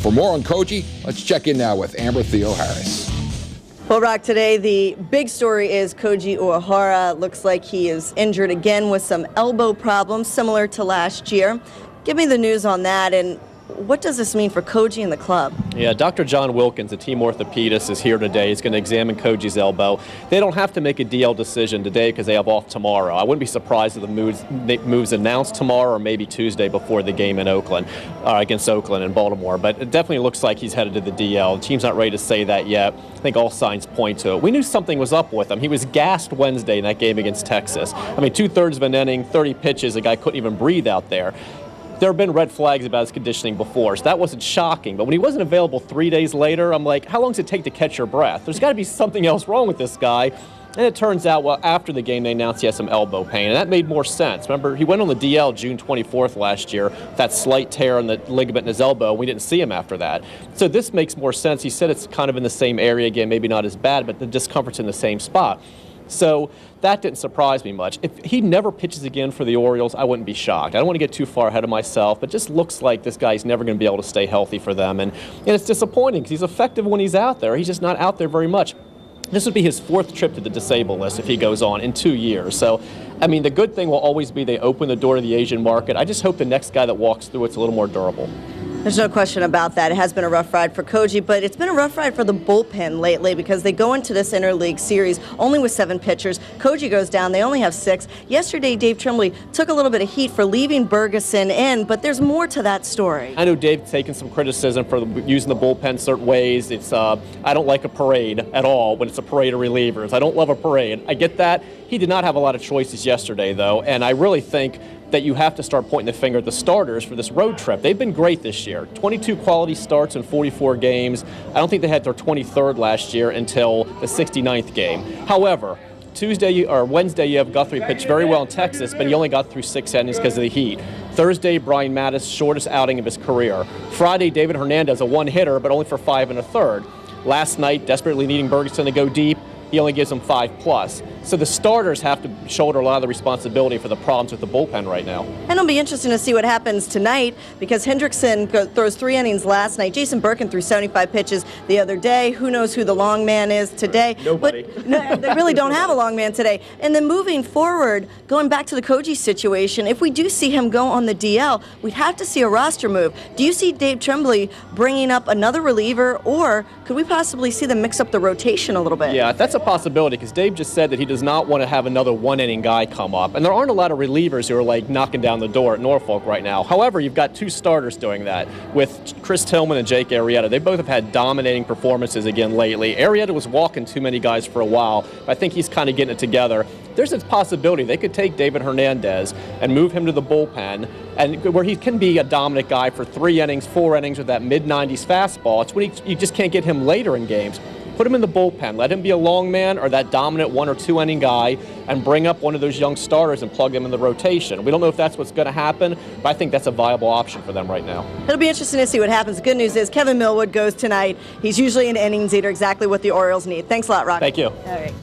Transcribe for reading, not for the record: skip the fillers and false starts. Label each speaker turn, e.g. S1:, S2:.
S1: For more on Koji, let's check in now with Amber Theoharis.
S2: Well, Roch, today the big story is Koji Uehara. Looks like he is injured again with some elbow problems similar to last year. Give me the news on that, and what does this mean for Koji and the club?
S3: Yeah, Dr. John Wilkins, the team orthopedist, is here today. He's going to examine Koji's elbow. They don't have to make a DL decision today because they have off tomorrow. I wouldn't be surprised if the move's announced tomorrow or maybe Tuesday before the game in Oakland, against Oakland and Baltimore. But it definitely looks like he's headed to the DL. The team's not ready to say that yet. I think all signs point to it. We knew something was up with him. He was gassed Wednesday in that game against Texas. I mean, 2/3 of an inning, 30 pitches, the guy couldn't even breathe out there. There have been red flags about his conditioning before, so that wasn't shocking. But when he wasn't available 3 days later, I'm like, how long does it take to catch your breath? There's got to be something else wrong with this guy. And it turns out, well, after the game, they announced he had some elbow pain, and that made more sense. Remember, he went on the DL June 24th last year, that slight tear in the ligament in his elbow. We didn't see him after that. So this makes more sense. He said it's kind of in the same area again, maybe not as bad, but the discomfort's in the same spot. So that didn't surprise me much. If he never pitches again for the Orioles, I wouldn't be shocked. I don't want to get too far ahead of myself, but it just looks like this guy's never going to be able to stay healthy for them. And it's disappointing because he's effective when he's out there. He's just not out there very much. This would be his 4th trip to the disabled list if he goes on in 2 years. So, I mean, the good thing will always be they open the door to the Asian market. I just hope the next guy that walks through it's a little more durable.
S2: There's no question about that. It has been a rough ride for Koji, but it's been a rough ride for the bullpen lately because they go into this interleague series only with 7 pitchers. Koji goes down. They only have 6. Yesterday, Dave Tremblay took a little bit of heat for leaving Bergeson in, but there's more to that story.
S3: I know Dave's taken some criticism for using the bullpen certain ways. It's I don't like a parade at all when it's a parade of relievers. I don't love a parade. I get that. He did not have a lot of choices yesterday, though, and I really think that you have to start pointing the finger at the starters for this road trip. They've been great this year. 22 quality starts in 44 games. I don't think they had their 23rd last year until the 69th game. However, Wednesday you have Guthrie pitch very well in Texas, but he only got through 6 innings because of the heat. Thursday, Brian Mattis, shortest outing of his career. Friday, David Hernandez, a 1-hitter, but only for 5 1/3. Last night, desperately needing Bergeson to go deep, he only gives them 5+. So the starters have to shoulder a lot of the responsibility for the problems with the bullpen right now.
S2: And it'll be interesting to see what happens tonight because Hendrickson throws 3 innings last night. Jason Birkin threw 75 pitches the other day. Who knows who the long man is today?
S3: Nobody.
S2: But no, they really don't have a long man today. And then moving forward, going back to the Koji situation, if we do see him go on the DL, we'd have to see a roster move. Do you see Dave Tremblay bringing up another reliever, or could we possibly see them mix up the rotation a little bit?
S3: Yeah, that's a possibility because Dave just said that he does not want to have another 1-inning guy come up. And there aren't a lot of relievers who are like knocking down the door at Norfolk right now. However, you've got 2 starters doing that with Chris Tillman and Jake Arrieta. They both have had dominating performances again lately. Arrieta was walking too many guys for a while, but I think he's kind of getting it together. There's a possibility they could take David Hernandez and move him to the bullpen, and where he can be a dominant guy for 3 innings, 4 innings with that mid-90s fastball. It's when you just can't get him later in games. Put him in the bullpen. Let him be a long man or that dominant 1 or 2 inning guy and bring up one of those young starters and plug them in the rotation. We don't know if that's what's going to happen, but I think that's a viable option for them right now.
S2: It'll be interesting to see what happens. The good news is Kevin Millwood goes tonight. He's usually an innings eater, exactly what the Orioles need. Thanks a lot, Roch.
S3: Thank you.
S2: All right.